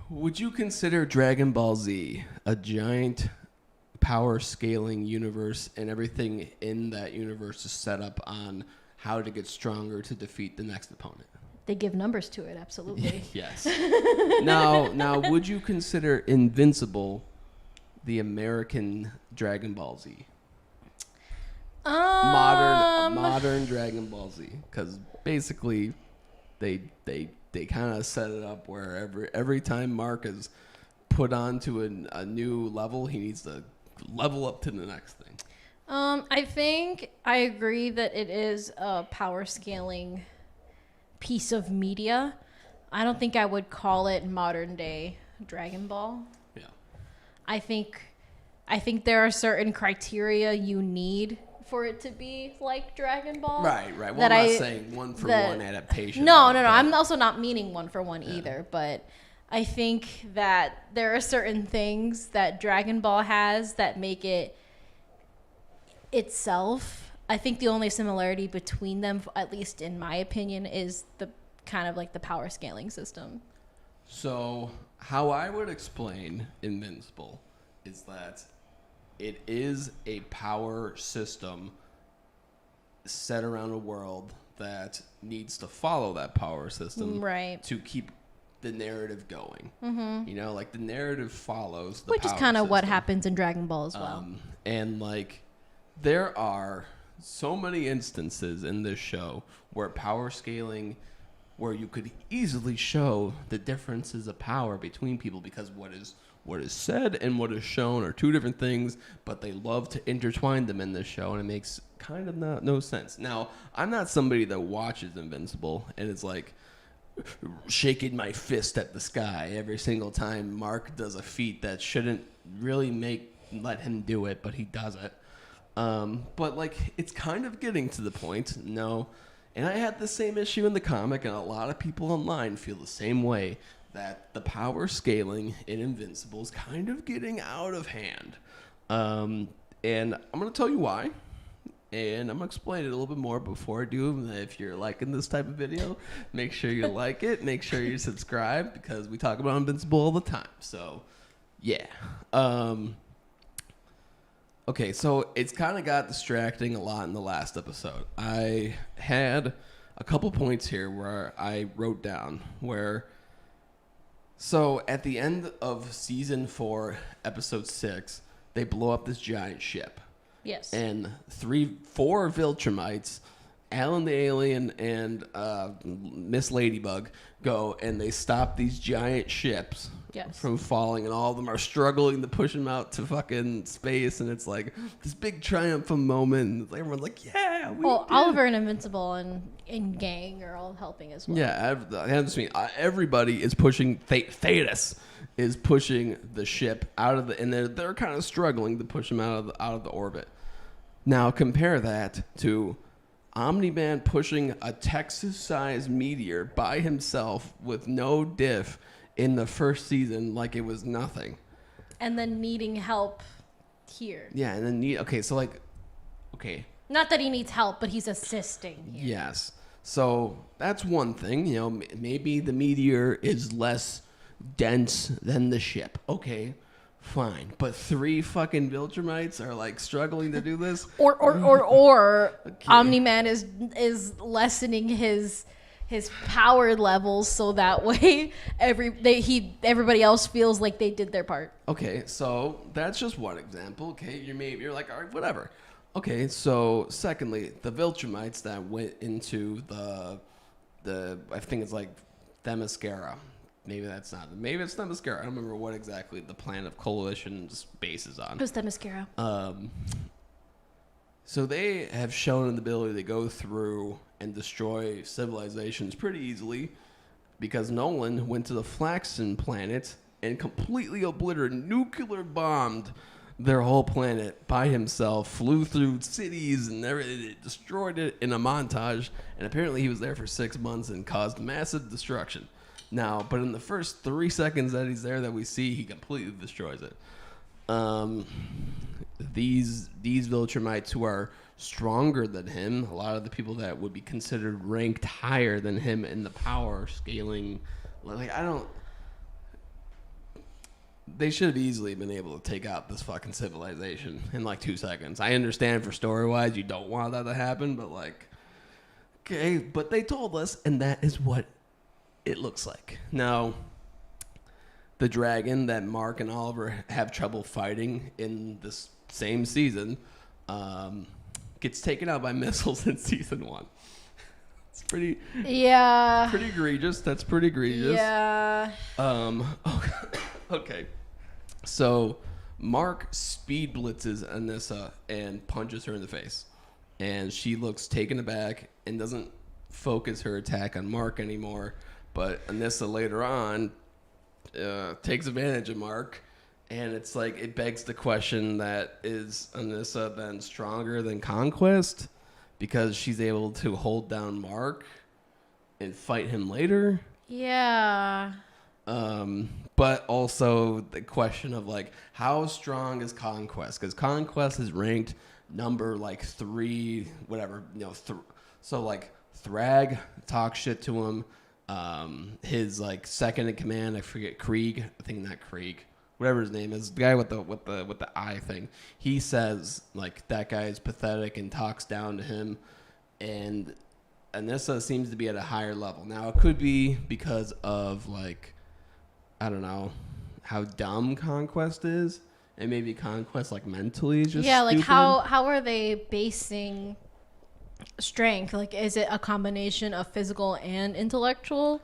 Would you consider Dragon Ball Z a giant power scaling universe, and everything in that universe is set up on how to get stronger to defeat the next opponent? They give numbers to it, absolutely. Yes. Now, would you consider Invincible the American Dragon Ball Z? Modern Dragon Ball Z, because basically they kind of set it up where every time Mark is put onto a new level, he needs to level up to the next thing. I think I agree that it is a power scaling piece of media. I don't think I would call it modern day Dragon Ball. Yeah. I think there are certain criteria you need for it to be like Dragon Ball. Right. Well, I'm not saying one for one adaptation. No. I'm also not meaning one for one either, but I think that there are certain things that Dragon Ball has that make it itself. I think the only similarity between them, at least in my opinion, is the kind of like the power scaling system. So how I would explain Invincible is that it is a power system set around a world that needs to follow that power system to keep the narrative going. Mm-hmm. You know, like the narrative follows the which power is kind of system. what happens in Dragon Ball as well. And like there are so many instances in this show where power scaling, where you could easily show the differences of power between people, because what is said and what is shown are two different things, but they love to intertwine them in this show, and it makes kind of no sense. Now, I'm not somebody that watches Invincible and is like shaking my fist at the sky every single time Mark does a feat that shouldn't really let him do it, but he does it. But like, it's kind of getting to the point. No. And I had the same issue in the comic, and a lot of people online feel the same way, that the power scaling in Invincible is kind of getting out of hand. And I'm going to tell you why. And I'm going to explain it a little bit more before I do. If you're liking this type of video, make sure you like it. Make sure you subscribe, because we talk about Invincible all the time. So, yeah. Okay, so it's kind of got distracting a lot in the last episode. I had a couple points here where I wrote down so at the end of season 4, episode 6, they blow up this giant ship. Yes. And 4 Viltrumites, Alan the Alien and Miss Ladybug, go and they stop these giant ships from falling, and all of them are struggling to push them out to fucking space, and it's like this big triumphant moment, and everyone's like, yeah, we did. Oliver and Invincible and Gang are all helping as well. Yeah, everybody is pushing. Thetis is pushing the ship out of the, and they're kind of struggling to push them out of the orbit. Now compare that to Omniman pushing a Texas-sized meteor by himself with no diff in the first season like it was nothing. And then needing help here. Yeah, and then Not that he needs help, but he's assisting here. Yes. So that's one thing. You know, maybe the meteor is less dense than the ship. Okay, fine. But 3 fucking Viltrumites are like struggling to do this. Or okay. Omni-Man is lessening his power levels so that way everybody else feels like they did their part. Okay, so that's just one example. Okay, you're like, all right, whatever. Okay, so secondly, the Viltrumites that went into the I think it's like Themyscira. Maybe it's Themyscira. I don't remember what exactly the plan of Coalition's base is on. It was Themyscira. So they have shown an ability to go through and destroy civilizations pretty easily, because Nolan went to the Flaxen planet and completely obliterated, nuclear bombed their whole planet by himself, flew through cities and everything, destroyed it in a montage, and apparently he was there for 6 months and caused massive destruction. Now, but in the first 3 seconds that he's there that we see, he completely destroys it. These Viltrumites who are stronger than him, a lot of the people that would be considered ranked higher than him in the power scaling, like they should have easily been able to take out this fucking civilization in like 2 seconds. I understand for story-wise you don't want that to happen, but like, okay, but they told us, and that is what it looks like. Now, the dragon that Mark and Oliver have trouble fighting in this same season gets taken out by missiles in season 1. It's pretty egregious. That's pretty egregious. Yeah. Okay. So Mark speed blitzes Anissa and punches her in the face. And she looks taken aback and doesn't focus her attack on Mark anymore. But Anissa later on takes advantage of Mark. And it's like, it begs the question that is Anissa then stronger than Conquest? Because she's able to hold down Mark and fight him later. Yeah. But also the question of like, how strong is Conquest? Because Conquest is ranked number like 3, whatever. So like Thragg talks shit to him. His like second in command, I forget, Krieg. I think not Krieg. Whatever his name is, the guy with the eye thing, he says like that guy is pathetic and talks down to him, and Anissa seems to be at a higher level. Now it could be because of like, I don't know, how dumb Conquest is, and maybe Conquest like mentally is just like stupid. how are they basing strength? Like, is it a combination of physical and intellectual?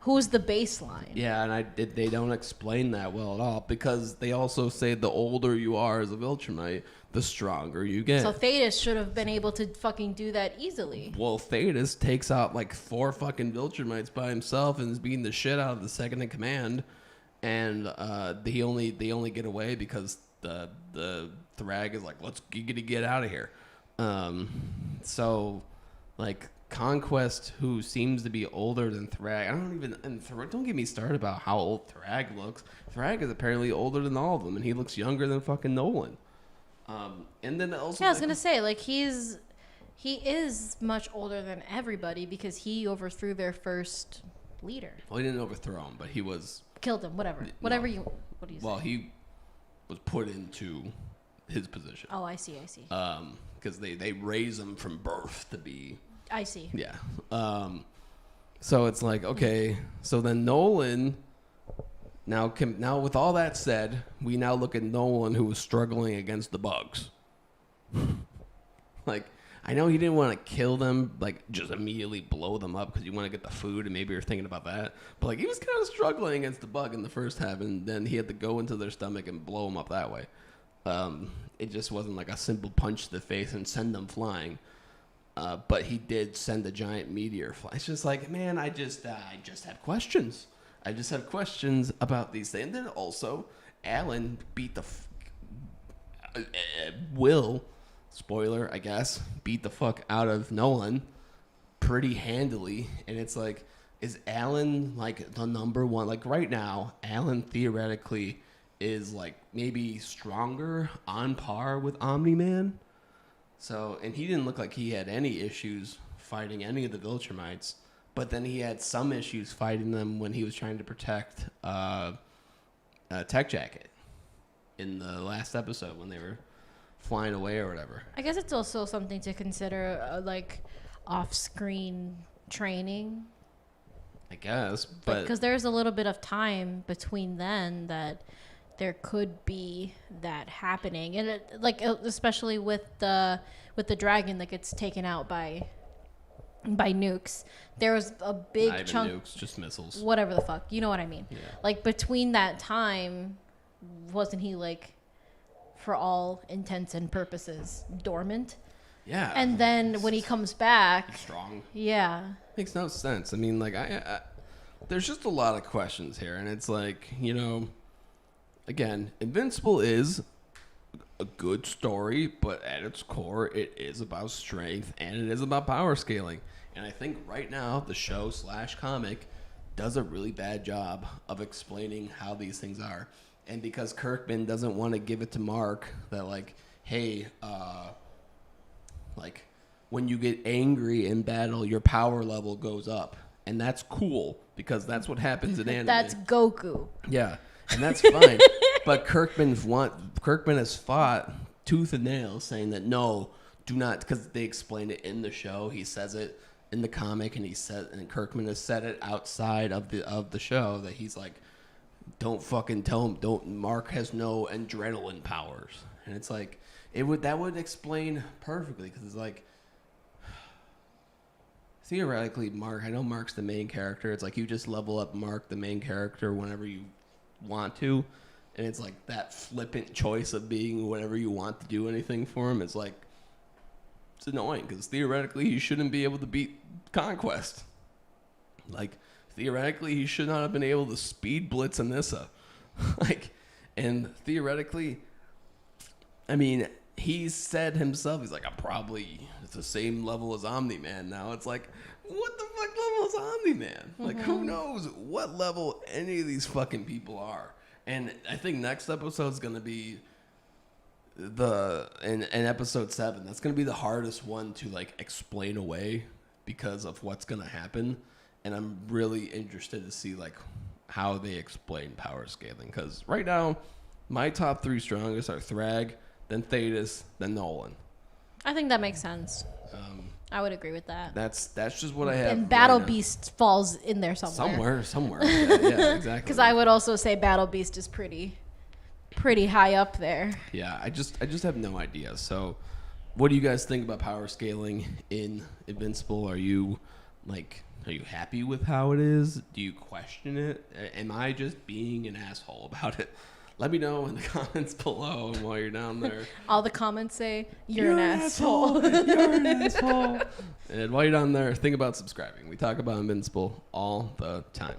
Who's the baseline? Yeah, and they don't explain that well at all, because they also say the older you are as a Viltrumite, the stronger you get. So Thetis should have been able to fucking do that easily. Well, Thetis takes out like 4 fucking Viltrumites by himself and is beating the shit out of the second in command, and they only get away because the Thragg is like, you gotta get out of here. So like, Conquest, who seems to be older than Thragg. Don't get me started about how old Thragg looks. Thragg is apparently older than all of them, and he looks younger than fucking Nolan. And then also, yeah, I was gonna say, like, he is much older than everybody because he overthrew their first leader. Well, he didn't overthrow him, but he was killed him. Whatever. No. What do you say? Well, he was put into his position. Oh, I see. Because they raise him from birth to be. I see. Yeah. So it's like, okay, so then Nolan, now with all that said, we now look at Nolan, who was struggling against the bugs. Like, I know he didn't want to kill them, like just immediately blow them up because you want to get the food, and maybe you're thinking about that. But like, he was kind of struggling against the bug in the first half, and then he had to go into their stomach and blow them up that way. It just wasn't like a simple punch to the face and send them flying. But he did send a giant meteor fly. It's just like, man, I just have questions. I just have questions about these things. And then also, Alan beat Will, spoiler, I guess, beat the fuck out of Nolan pretty handily. And it's like, is Alan like the number one? Like right now, Alan theoretically is like maybe stronger, on par with Omni-Man. So, and he didn't look like he had any issues fighting any of the Viltrumites, but then he had some issues fighting them when he was trying to protect Tech Jacket in the last episode when they were flying away or whatever. I guess it's also something to consider, like off-screen training. I guess, but because there's a little bit of time between then that there could be that happening, and it, like especially with the dragon that gets taken out by nukes, there was a big not even chunk. Nukes, just missiles. Whatever the fuck, you know what I mean? Yeah. Like between that time, wasn't he like, for all intents and purposes, dormant? Yeah. And then when he comes back, strong. Yeah. Makes no sense. I mean, like I there's just a lot of questions here, and it's like, you know. Again, Invincible is a good story, but at its core, it is about strength and it is about power scaling. And I think right now, the show / comic does a really bad job of explaining how these things are. And because Kirkman doesn't want to give it to Mark that, like, hey, like, when you get angry in battle, your power level goes up. And that's cool, because that's what happens in anime. That's Goku. Yeah. And that's fine. But Kirkman has fought tooth and nail, saying that no, do not, because they explained it in the show. He says it in the comic, and Kirkman has said it outside of the show that he's like, don't fucking tell him. Don't. Mark has no adrenaline powers, and it's like that would explain perfectly, because it's like theoretically Mark. I know Mark's the main character. It's like you just level up Mark, the main character, whenever you want to, and it's like that flippant choice of being whenever you want to do anything for him. It's like it's annoying, because theoretically he shouldn't be able to beat Conquest. Like, theoretically, he should not have been able to speed blitz Anissa. And theoretically, I mean, he said himself, he's like, I'm probably at the same level as Omniman now. It's like, what the fuck level is Omniman? Like, who knows what level any of these fucking people are? And I think next episode is going to be in episode 7. That's going to be the hardest one to, like, explain away because of what's going to happen. And I'm really interested to see, like, how they explain power scaling. Because right now, my top 3 strongest are Thragg, then Thetis, then Nolan. I think that makes sense. I would agree with that. That's just what I have. And Battle Beast falls in there somewhere. Somewhere. Yeah, exactly. Because I would also say Battle Beast is pretty high up there. Yeah, I just have no idea. So, what do you guys think about power scaling in Invincible? Are you happy with how it is? Do you question it? Am I just being an asshole about it? Let me know in the comments below while you're down there. All the comments say, you're an asshole. You're an asshole. And while you're down there, think about subscribing. We talk about Invincible all the time.